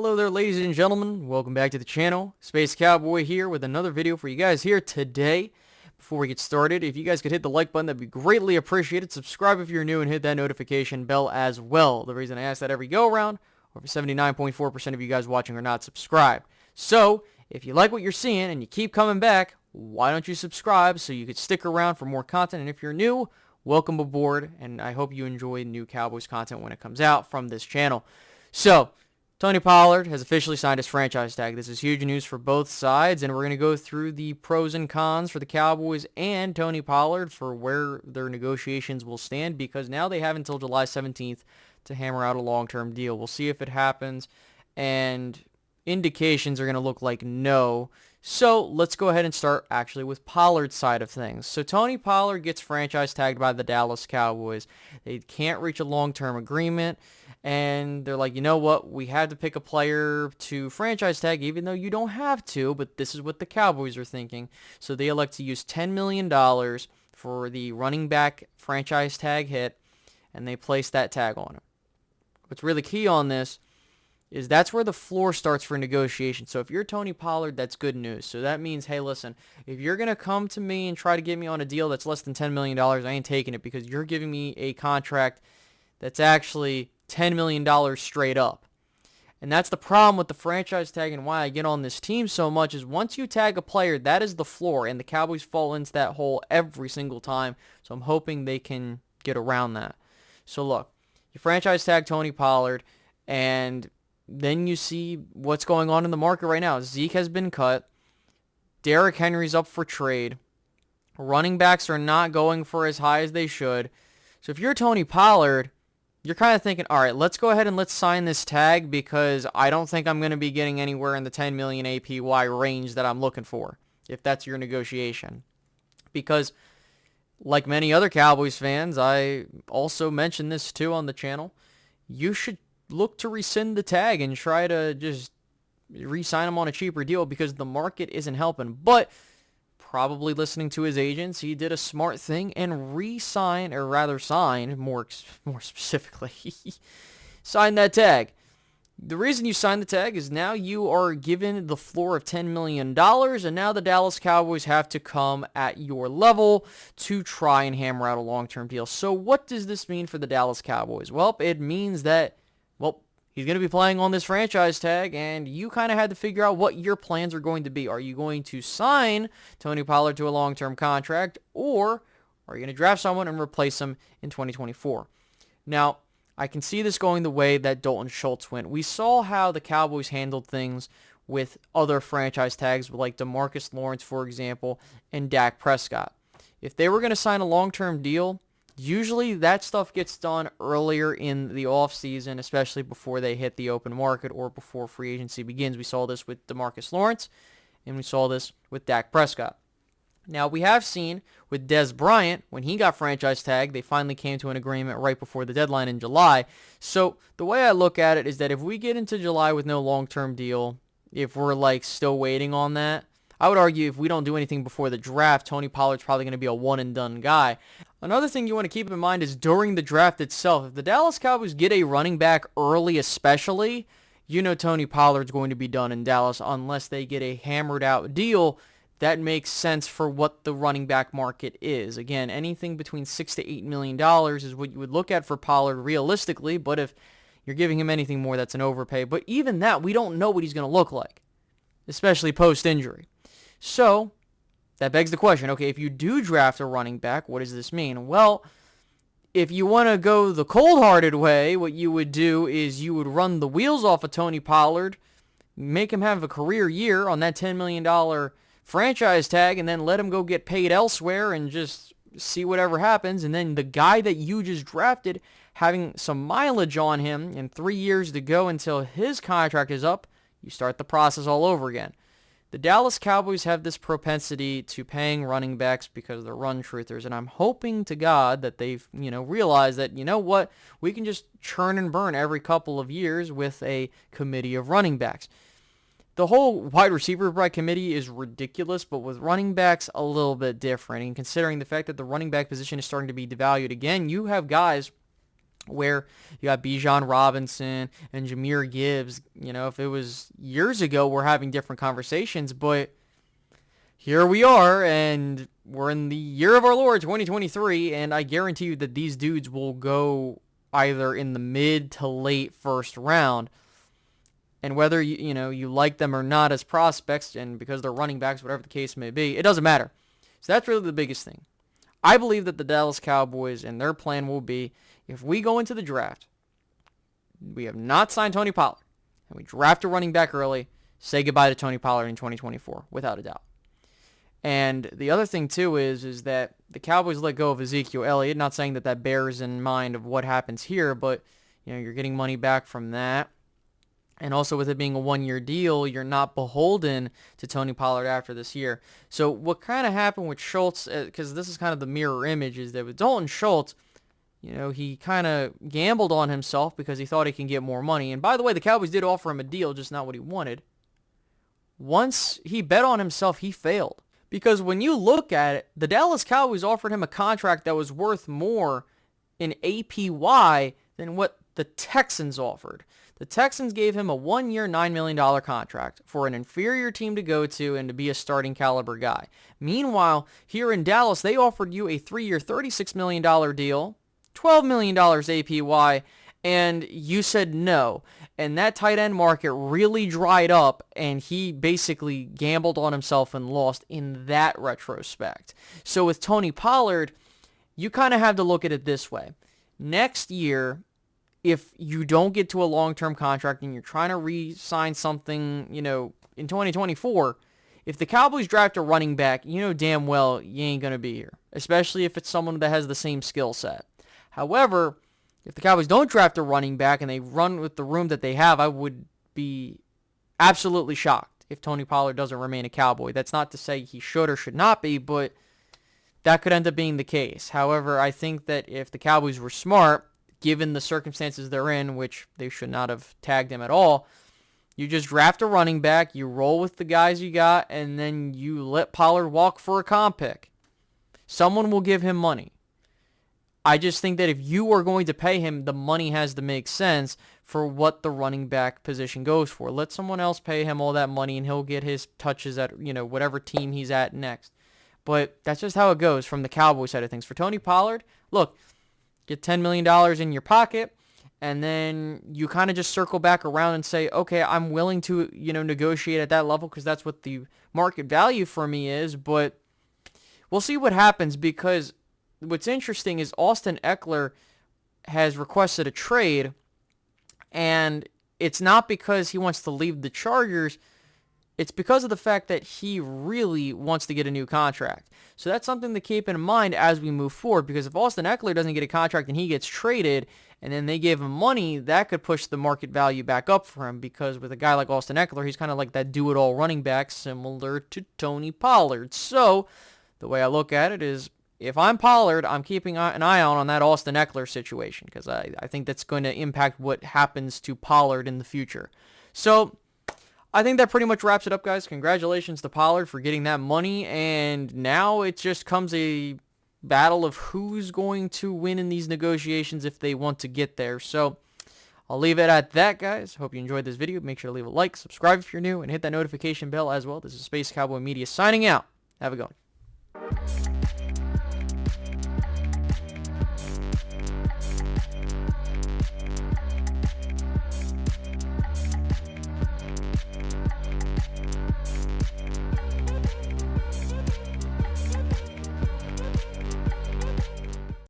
Hello there, ladies and gentlemen. Welcome back to the channel. Space Cowboy here with another video for you guys here today. Before we get started, if you guys could hit the like button, that'd be greatly appreciated. Subscribe if you're new and hit that notification bell as well. The reason I ask that every go around, over 79.4% of you guys watching are not subscribed. So, if you like what you're seeing and you keep coming back, why don't you subscribe so you could stick around for more content? And if you're new, welcome aboard, and I hope you enjoy new Cowboys content when it comes out from this channel. So, Tony Pollard has officially signed his franchise tag. This is huge news for both sides, and we're going to go through the pros and cons for the Cowboys and Tony Pollard for where their negotiations will stand, because now they have until July 17th to hammer out a long-term deal. We'll see if it happens, and indications are going to look like no. So let's go ahead and start actually with Pollard's side of things. So Tony Pollard gets franchise tagged by the Dallas Cowboys. They can't reach a long-term agreement. And they're like, you know what, we had to pick a player to franchise tag, even though you don't have to, but this is what the Cowboys are thinking. So they elect to use $10 million for the running back franchise tag hit, and they place that tag on him. What's really key on this is that's where the floor starts for negotiation. So if you're Tony Pollard, that's good news. So that means, hey, listen, if you're going to come to me and try to get me on a deal that's less than $10 million, I ain't taking it, because you're giving me a contract that's actually $10 million straight up. And that's the problem with the franchise tag, and why I get on this team so much is once you tag a player, that is the floor, and the Cowboys fall into that hole every single time. So I'm hoping they can get around that. So look, you franchise tag Tony Pollard, and then you see what's going on in the market right now. Zeke has been cut. Derrick Henry's up for trade. Running backs are not going for as high as they should. So if you're Tony Pollard, you're kind of thinking, all right, let's go ahead and let's sign this tag, because I don't think I'm going to be getting anywhere in the 10 million APY range that I'm looking for, if that's your negotiation. Because like many other Cowboys fans, I also mentioned this too on the channel, you should look to rescind the tag and try to just re-sign him on a cheaper deal, because the market isn't helping. But probably listening to his agents, he did a smart thing and re-sign, or rather sign, more specifically, sign that tag. The reason you sign the tag is now you are given the floor of $10 million, and now the Dallas Cowboys have to come at your level to try and hammer out a long-term deal. So what does this mean for the Dallas Cowboys? Well, it means that, well, he's going to be playing on this franchise tag, and you kind of had to figure out what your plans are going to be. Are you going to sign Tony Pollard to a long-term contract, or are you going to draft someone and replace him in 2024? Now, I can see this going the way that Dalton Schultz went. We saw how the Cowboys handled things with other franchise tags, like DeMarcus Lawrence, for example, and Dak Prescott. If they were going to sign a long-term deal, usually that stuff gets done earlier in the offseason, especially before they hit the open market or before free agency begins. We saw this with DeMarcus Lawrence, and we saw this with Dak Prescott. Now, we have seen with Dez Bryant, when he got franchise tagged, they finally came to an agreement right before the deadline in July. So the way I look at it is that if we get into July with no long-term deal, if we're like still waiting on that, I would argue if we don't do anything before the draft, Tony Pollard's probably going to be a one-and-done guy. Another thing you want to keep in mind is during the draft itself, if the Dallas Cowboys get a running back early especially, you know Tony Pollard's going to be done in Dallas unless they get a hammered-out deal that makes sense for what the running back market is. Again, anything between $6 to $8 million is what you would look at for Pollard realistically, but if you're giving him anything more, that's an overpay. But even that, we don't know what he's going to look like, especially post-injury. So that begs the question, okay, if you do draft a running back, what does this mean? Well, if you want to go the cold-hearted way, what you would do is you would run the wheels off of Tony Pollard, make him have a career year on that $10 million franchise tag, and then let him go get paid elsewhere and just see whatever happens. And then the guy that you just drafted, having some mileage on him and 3 years to go until his contract is up, you start the process all over again. The Dallas Cowboys have this propensity to paying running backs because they're run truthers, and I'm hoping to God that they've, realized that, what, we can just churn and burn every couple of years with a committee of running backs. The whole wide receiver by committee is ridiculous, but with running backs, a little bit different. And considering the fact that the running back position is starting to be devalued again, you have guys where you got Bijan Robinson and Jahmyr Gibbs. You know, if it was years ago, we're having different conversations, but here we are, and we're in the year of our Lord, 2023, and I guarantee you that these dudes will go either in the mid to late first round. And whether you like them or not as prospects, and because they're running backs, whatever the case may be, it doesn't matter. So that's really the biggest thing. I believe that the Dallas Cowboys and their plan will be, if we go into the draft, we have not signed Tony Pollard, and we draft a running back early, say goodbye to Tony Pollard in 2024, without a doubt. And the other thing, too, is that the Cowboys let go of Ezekiel Elliott. Not saying that that bears in mind of what happens here, but you're getting money back from that. And also with it being a one-year deal, you're not beholden to Tony Pollard after this year. So what kind of happened with Schultz, because this is kind of the mirror image, is that with Dalton Schultz, he kind of gambled on himself because he thought he can get more money. And by the way, the Cowboys did offer him a deal, just not what he wanted. Once he bet on himself, he failed. Because when you look at it, the Dallas Cowboys offered him a contract that was worth more in APY than what the Texans offered. The Texans gave him a one-year, $9 million contract for an inferior team to go to and to be a starting caliber guy. Meanwhile, here in Dallas, they offered you a 3-year, $36 million deal, $12 million APY, and you said no. And that tight end market really dried up, and he basically gambled on himself and lost in that retrospect. So with Tony Pollard, you kind of have to look at it this way. Next year, if you don't get to a long-term contract and you're trying to re-sign something, in 2024, if the Cowboys draft a running back, you know damn well you ain't going to be here, especially if it's someone that has the same skill set. However, if the Cowboys don't draft a running back and they run with the room that they have, I would be absolutely shocked if Tony Pollard doesn't remain a Cowboy. That's not to say he should or should not be, but that could end up being the case. However, I think that if the Cowboys were smart, given the circumstances they're in, which they should not have tagged him at all, you just draft a running back, you roll with the guys you got, and then you let Pollard walk for a comp pick. Someone will give him money. I just think that if you are going to pay him, the money has to make sense for what the running back position goes for. Let someone else pay him all that money, and he'll get his touches at whatever team he's at next. But that's just how it goes from the Cowboy side of things. For Tony Pollard, look, get $10 million in your pocket, and then you kind of just circle back around and say, okay, I'm willing to negotiate at that level because that's what the market value for me is. But we'll see what happens, because what's interesting is Austin Eckler has requested a trade, and it's not because he wants to leave the Chargers. It's because of the fact that he really wants to get a new contract. So that's something to keep in mind as we move forward, because if Austin Eckler doesn't get a contract and he gets traded and then they give him money, that could push the market value back up for him, because with a guy like Austin Eckler, he's kind of like that do-it-all running back similar to Tony Pollard. So the way I look at it is, if I'm Pollard, I'm keeping an eye on that Austin Eckler situation, because I think that's going to impact what happens to Pollard in the future. So I think that pretty much wraps it up, guys. Congratulations to Pollard for getting that money, and now it just comes a battle of who's going to win in these negotiations if they want to get there. So I'll leave it at that, guys. Hope you enjoyed this video. Make sure to leave a like, subscribe if you're new, and hit that notification bell as well. This is Space Cowboy Media signing out. Have a good one.